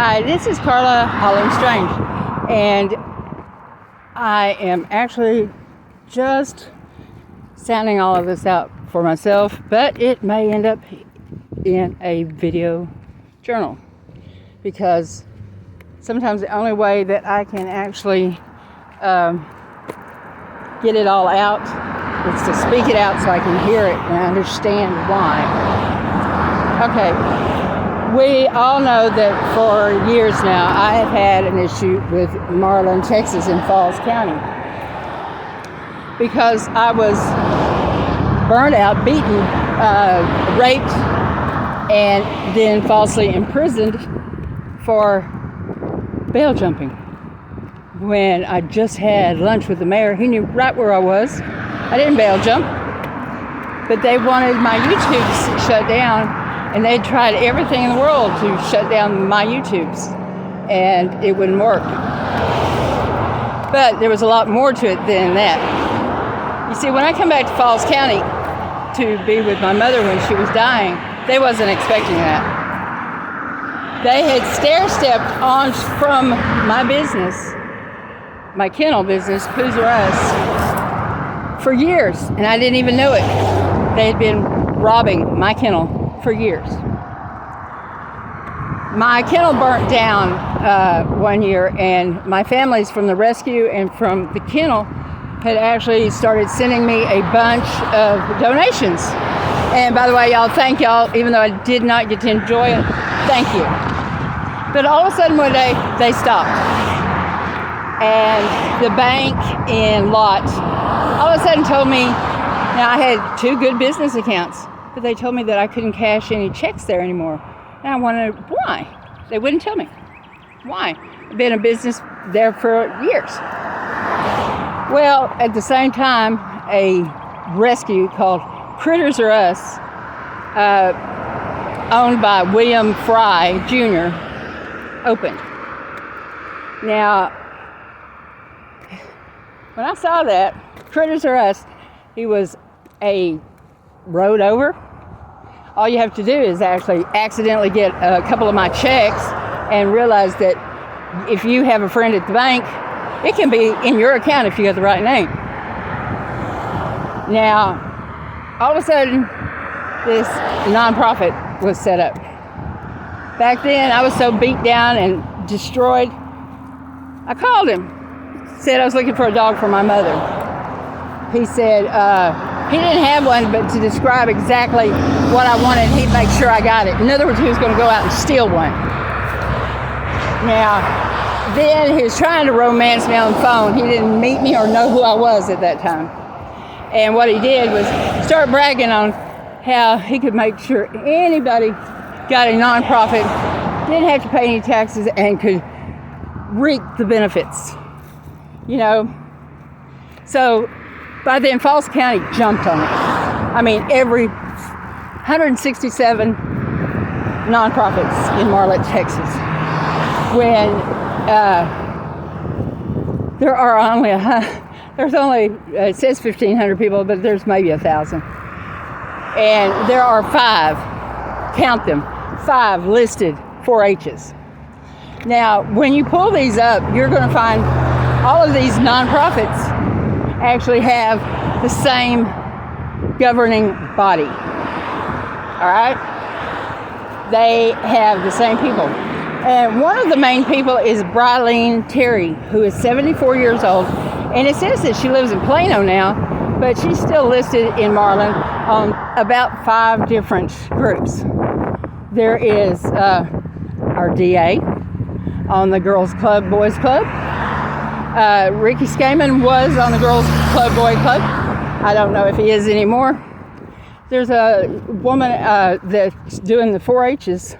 Hi, this is Carla Holland Strange, and I am actually just sounding all of this out for myself, but it may end up in a video journal, because sometimes the only way that I can actually get it all out is to speak it out so I can hear it and understand why. Okay. We all know that for years now I have had an issue with Marlin, Texas, in Falls County, because I was burned out, beaten, raped, and then falsely imprisoned for bail jumping. When I just had lunch with the mayor, he knew right where I was. I didn't bail jump, but they wanted my YouTube shut down. And they tried everything in the world to shut down my YouTubes, and it wouldn't work. But there was a lot more to it than that. You see, when I come back to Falls County to be with my mother when she was dying, they wasn't expecting that. They had stair-stepped on from my business, my kennel business, Poos R Us, for years, and I didn't even know it. They had been robbing my kennel for years. My kennel burnt down one year, and my families from the rescue and from the kennel had actually started sending me a bunch of donations. And by the way, y'all, thank y'all, even though I did not get to enjoy it, thank you. But all of a sudden one day, they stopped. And the bank in Lott all of a sudden told me, now I had 2 good business accounts, but they told me that I couldn't cash any checks there anymore. And I wondered why. They wouldn't tell me. Why? I've been in business there for years. Well, at the same time, a rescue called Critters R Us, owned by William Fry Jr., opened. Now, when I saw that, Critters R Us, he was a road over. All you have to do is actually accidentally get a couple of my checks and realize that if you have a friend at the bank, it can be in your account if you got the right name. Now, all of a sudden, this nonprofit was set up. Back then, I was so beat down and destroyed, I called him, said I was looking for a dog for my mother. He said, he didn't have one, but to describe exactly what I wanted, he'd make sure I got it. In other words, he was going to go out and steal one. Now, then he was trying to romance me on the phone. He didn't meet me or know who I was at that time. And what he did was start bragging on how he could make sure anybody got a nonprofit, didn't have to pay any taxes, and could reap the benefits. You know? So, by then, Falls County jumped on it. I mean, every 167 nonprofits in Marlin, Texas. When there are only it says 1,500 people, but there's maybe 1,000. And there are 5, count them, 5 listed 4-H's. Now, when you pull these up, you're going to find all of these nonprofits actually have the same governing body. All right? They have the same people. And one of the main people is Marlin Terry, who is 74 years old. And it says that she lives in Plano now, but she's still listed in Marlin on about 5 different groups. There is our DA on the Girls Club, Boys Club. Ricky Skaman was on the Girls Club, Boy Club. I don't know if he is anymore. There's a woman that's doing the 4-H's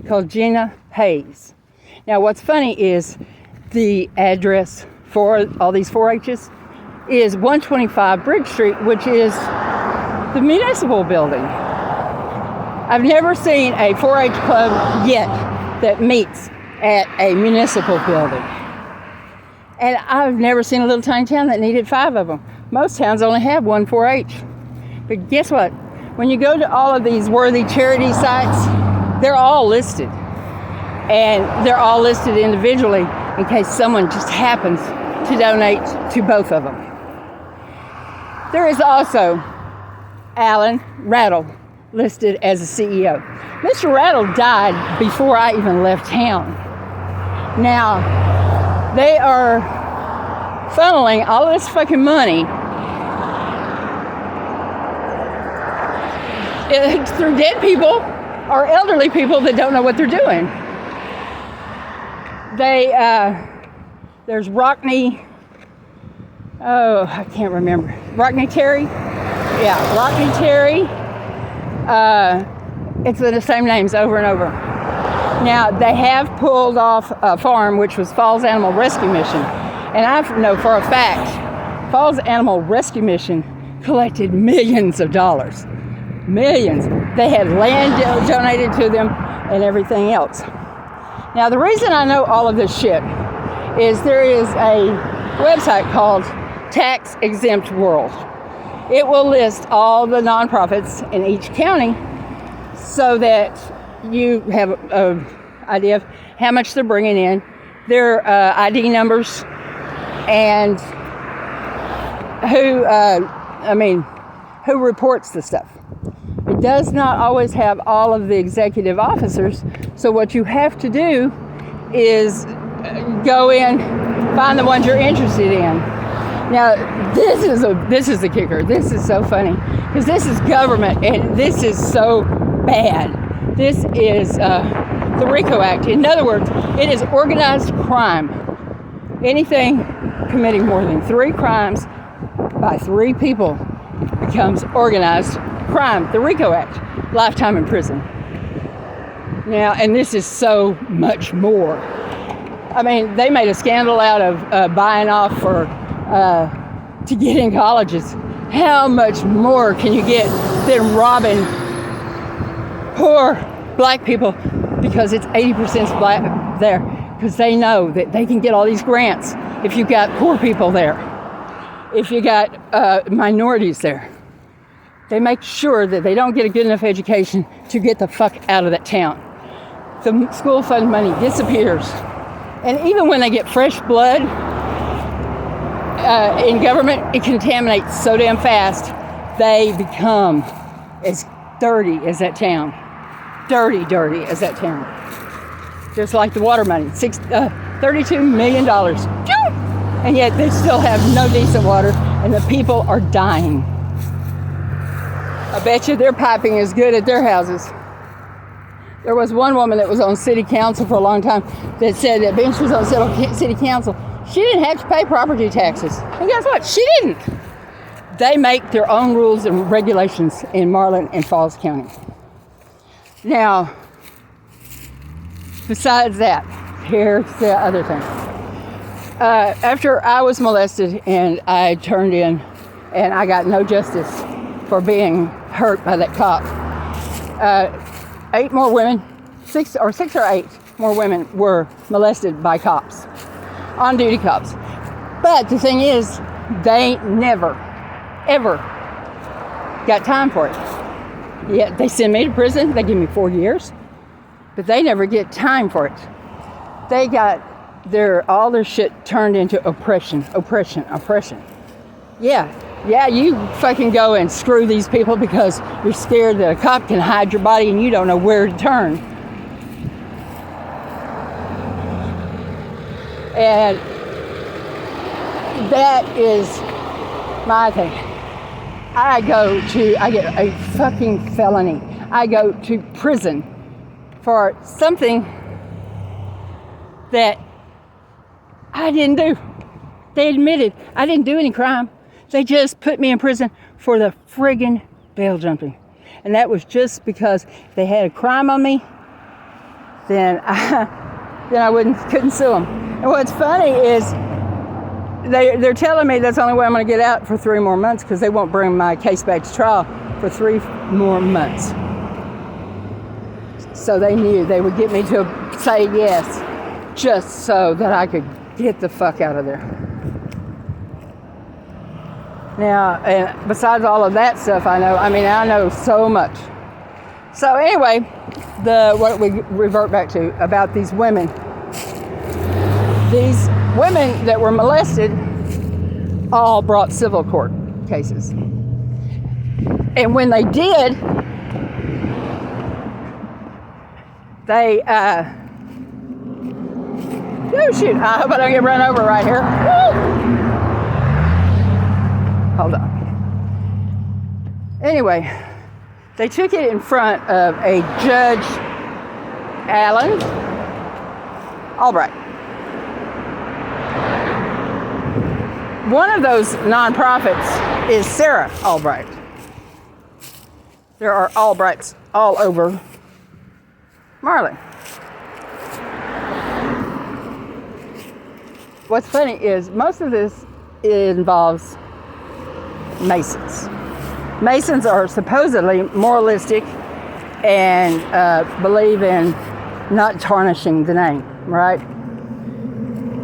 called Gina Hayes. Now, what's funny is the address for all these 4-H's is 125 Bridge Street, which is the municipal building. I've never seen a 4-H club yet that meets at a municipal building. And I've never seen a little tiny town that needed 5 of them. Most towns only have 1 4-H. But guess what? When you go to all of these worthy charity sites, they're all listed. And they're all listed individually in case someone just happens to donate to both of them. There is also Alan Rattle listed as a CEO. Mr. Rattle died before I even left town. Now, they are funneling all this fucking money through dead people or elderly people that don't know what they're doing. There's Rockney, I can't remember. Rockney Terry? Yeah, Rockney Terry. It's the same names over and over. Now, they have pulled off a farm, which was Falls Animal Rescue Mission. And I know for a fact, Falls Animal Rescue Mission collected millions of dollars. Millions. They had land donated to them and everything else. Now, the reason I know all of this shit is there is a website called Tax Exempt World. It will list all the nonprofits in each county so that you have an idea of how much they're bringing in, their ID numbers, and who reports the stuff. It does not always have all of the executive officers, so what you have to do is go in, find the ones you're interested in. Now, this is the kicker. This is so funny because this is government, and this is so bad. This is the RICO Act. In other words, it is organized crime. Anything committing more than 3 crimes by 3 people becomes organized crime. The RICO Act, lifetime in prison. Now, and this is so much more. I mean, they made a scandal out of buying off for to get in colleges. How much more can you get than robbing poor black people, because it's 80% black there, because they know that they can get all these grants if you got poor people there, if you got minorities there. They make sure that they don't get a good enough education to get the fuck out of that town. The school fund money disappears. And even when they get fresh blood in government, it contaminates so damn fast, they become as dirty as that town. Dirty as that town. Just like the water money, $32 million. And yet they still have no decent water, and the people are dying. I bet you their piping is good at their houses. There was one woman that was on city council for a long time that said that when she was on city council, she didn't have to pay property taxes. And guess what? She didn't. They make their own rules and regulations in Marlin and Falls County. Now, besides that, here's the other thing. After I was molested and I turned in and I got no justice for being hurt by that cop, 8 more women, 6 or 8 more women were molested by cops, on-duty cops. But the thing is, they never, ever got time for it. Yeah, they send me to prison, they give me 4 years, but they never get time for it. They got all their shit turned into oppression. Yeah, you fucking go and screw these people because you're scared that a cop can hide your body and you don't know where to turn. And that is my thing. I get a fucking felony. I go to prison for something that I didn't do. They admitted I didn't do any crime. They just put me in prison for the friggin' bail jumping. And that was just because they had a crime on me, then I couldn't sue them. And what's funny is they're telling me that's the only way I'm going to get out for 3 more months, because they won't bring my case back to trial for 3 more months. So they knew they would get me to say yes just so that I could get the fuck out of there. Now, and besides all of that stuff I know so much. So anyway, what we revert back to about these women. These women that were molested all brought civil court cases. And when they did, they, oh shoot, I hope I don't get run over right here. Woo! Hold on. Anyway, they took it in front of a Judge Allen Albright. One of those nonprofits is Sarah Albright. There are Albrights all over Marlin. What's funny is most of this involves Masons. Masons are supposedly moralistic and believe in not tarnishing the name, right?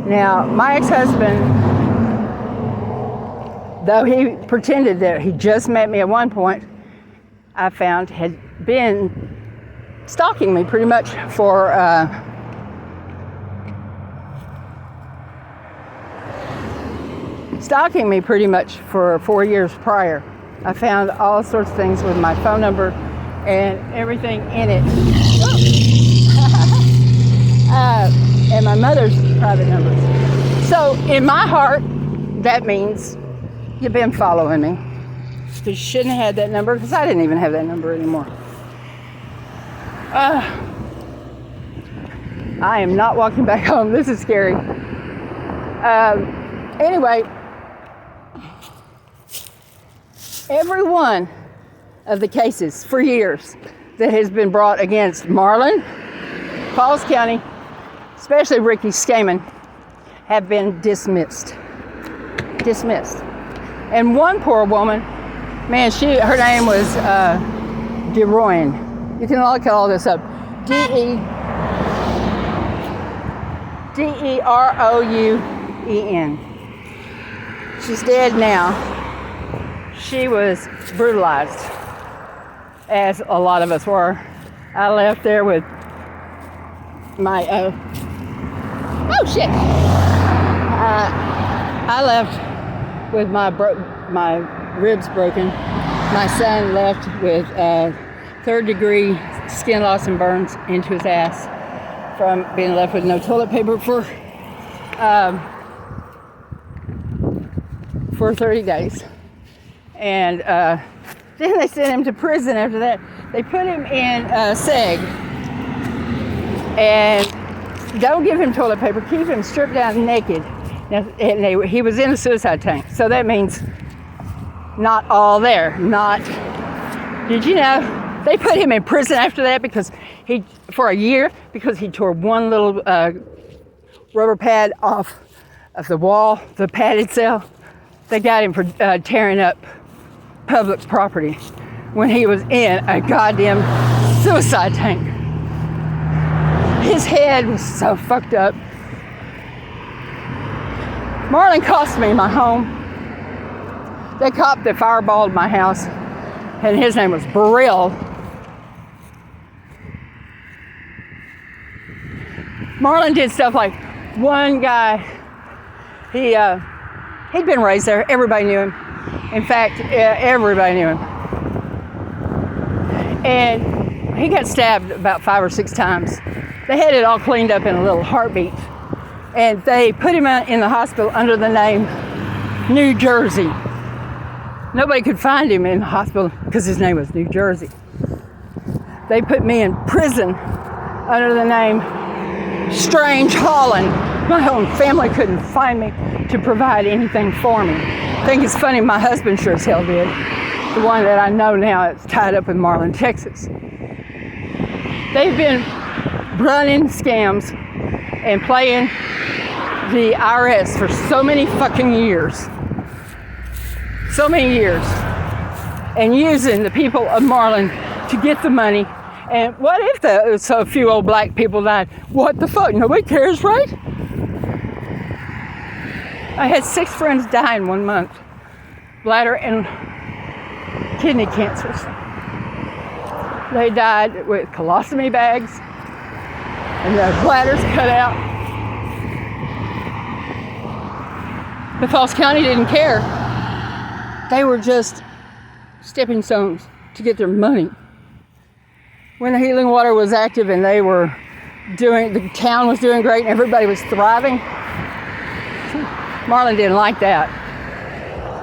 Now, my ex-husband, though he pretended that he just met me at one point, I found had been stalking me pretty much for stalking me pretty much for 4 years prior. I found all sorts of things with my phone number and everything in it. And my mother's private numbers. So in my heart, that means you've been following me. You shouldn't have had that number, because I didn't even have that number anymore. I am not walking back home. This is scary. Anyway, every one of the cases for years that has been brought against Marlin, Falls County, especially Ricky Skaman, have been dismissed. And one poor woman, man, her name was DeRoyen. You can look all this up. Derouen. She's dead now. She was brutalized, as a lot of us were. I left there with my oh shit! I left with my ribs broken. My son left with 3rd-degree skin loss and burns into his ass from being left with no toilet paper for 30 days. And then they sent him to prison after that. They put him in seg. And don't give him toilet paper. Keep him stripped down naked. Now, he was in a suicide tank. So that means not all there. Did you know? They put him in prison after that for a year because he tore one little rubber pad off of the wall, the padded cell. They got him for tearing up public property when he was in a goddamn suicide tank. His head was so fucked up. Marlin cost me my home. They cop that fireballed my house, and his name was Burrell. Marlin did stuff like one guy, he'd been raised there. Everybody knew him. In fact, everybody knew him. And he got stabbed about 5 or 6 times. They had it all cleaned up in a little heartbeat. And they put him in the hospital under the name New Jersey. Nobody could find him in the hospital because his name was New Jersey. They put me in prison under the name Strange Holland. My own family couldn't find me to provide anything for me. I think it's funny, my husband sure as hell did. The one that I know now is tied up in Marlin, Texas. They've been running scams and playing the IRS for so many fucking years. So many years. And using the people of Marlin to get the money. And what if so a few old black people died? What the fuck? Nobody cares, right? I had 6 friends die in 1 month. Bladder and kidney cancers. They died with colostomy bags and their bladders cut out. But Falls County didn't care. They were just stepping stones to get their money. When the healing water was active and they were the town was doing great and everybody was thriving, Marlin didn't like that.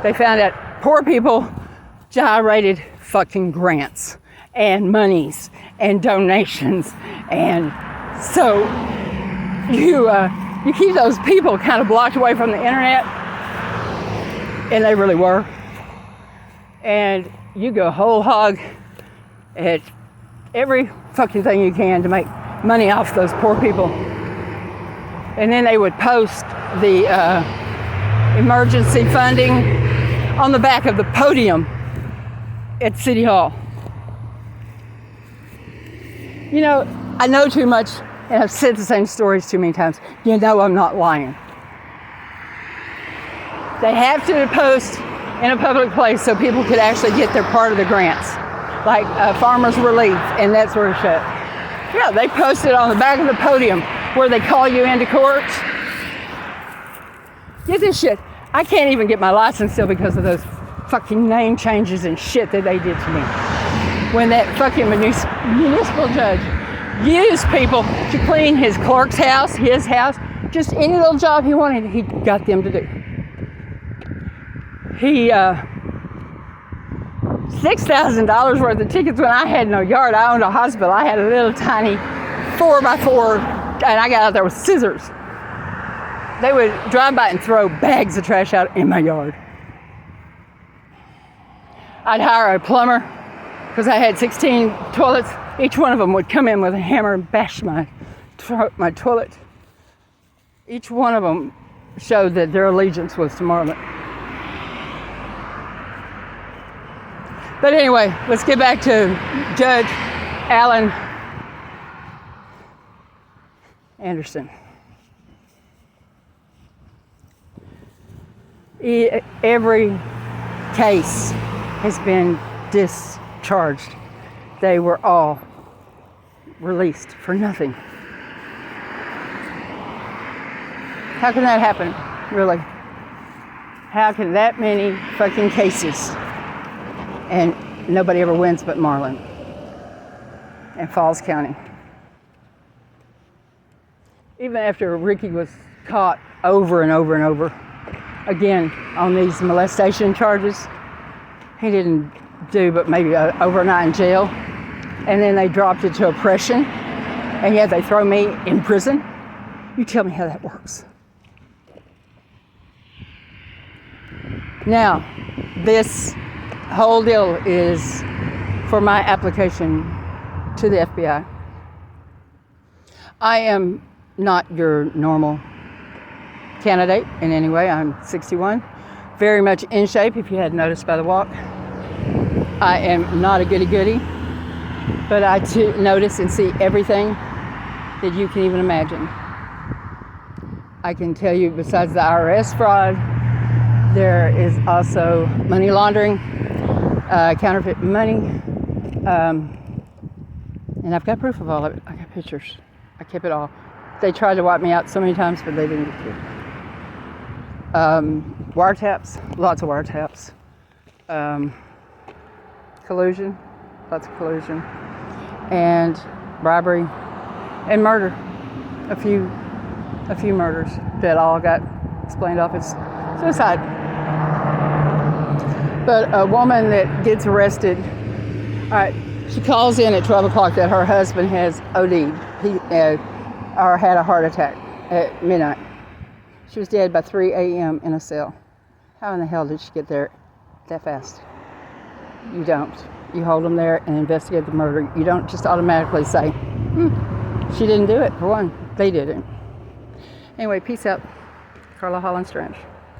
They found out poor people gyrated fucking grants and monies and donations, and so you keep those people kind of blocked away from the internet, and they really were, and you go whole hog at every fucking thing you can to make money off those poor people. And then they would post the emergency funding on the back of the podium at City Hall. You know, I know too much, and I've said the same stories too many times. You know I'm not lying. They have to post in a public place so people could actually get their part of the grants, like Farmers Relief and that sort of shit. Yeah, they posted on the back of the podium where they call you into court. Get this shit. I can't even get my license still because of those fucking name changes and shit that they did to me. When that fucking municipal judge used people to clean his clerk's house, his house, just any little job he wanted, he got them to do. He, $6,000 worth of tickets when I had no yard. I owned a hospital. I had a little tiny 4x4, and I got out there with scissors. They would drive by and throw bags of trash out in my yard. I'd hire a plumber because I had 16 toilets. Each one of them would come in with a hammer and bash my toilet. Each one of them showed that their allegiance was to Marlin. But anyway, let's get back to Judge Alan Anderson. Every case has been discharged. They were all released for nothing. How can that happen, really? How can that many fucking cases and nobody ever wins but Marlin and Falls County? Even after Ricky was caught over and over and over again on these molestation charges, he didn't do but maybe overnight in jail, and then they dropped it to oppression, and yet they throw me in prison. You tell me how that works. Now, this whole deal is for my application to the FBI. I am not your normal candidate in any way. I'm 61, very much in shape, if you hadn't noticed by the walk. I am not a goody-goody, but I too notice and see everything that you can even imagine. I can tell you, besides the IRS fraud, there is also money laundering, counterfeit money, and I've got proof of all of it. I got pictures. I kept it all. They tried to wipe me out so many times, but they didn't get to. Wiretaps, lots of wiretaps. Collusion, lots of collusion, and bribery, and murder. A few murders that all got explained off as suicide. But a woman that gets arrested, all right, she calls in at 12 o'clock that her husband has OD'd, or had a heart attack at midnight. She was dead by 3 a.m. in a cell. How in the hell did she get there that fast? You don't. You hold them there and investigate the murder. You don't just automatically say, she didn't do it, for one. They did it. Anyway, peace out. Carla Holland Strange.